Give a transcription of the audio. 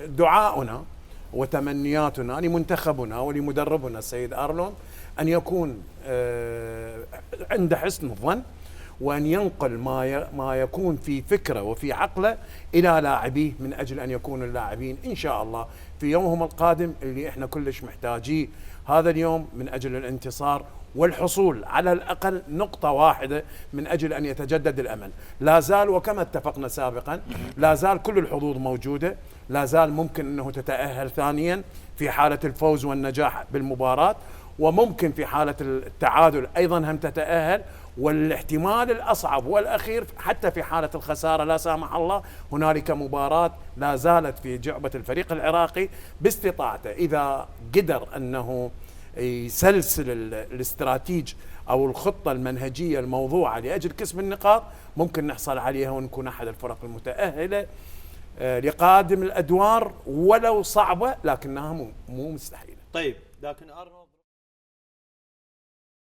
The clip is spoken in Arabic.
دعاؤنا وتمنياتنا لمنتخبنا ولمدربنا السيد أرلون أن يكون عند حسن الظن، وأن ينقل ما يكون في فكره وفي عقله إلى لاعبيه، من أجل أن يكونوا اللاعبين إن شاء الله في يومهم القادم اللي إحنا كلش محتاجيه هذا اليوم من أجل الانتصار والحصول على الأقل نقطة واحدة، من أجل أن يتجدد الأمل. لا زال وكما اتفقنا سابقا لا زال كل الحظوظ موجودة، لا زال ممكن أنه تتأهل ثانيا في حالة الفوز والنجاح بالمباراة، وممكن في حالة التعادل أيضا هم تتأهل، والاحتمال الأصعب والأخير حتى في حالة الخسارة لا سامح الله هنالك مباراة لا زالت في جعبة الفريق العراقي باستطاعته، إذا قدر أنه يسلسل الاستراتيج أو الخطة المنهجية الموضوعة لأجل كسب النقاط، ممكن نحصل عليها ونكون أحد الفرق المتأهلة لقادم الأدوار، ولو صعبة لكنها مو مستحيلة. طيب لكن أرنولد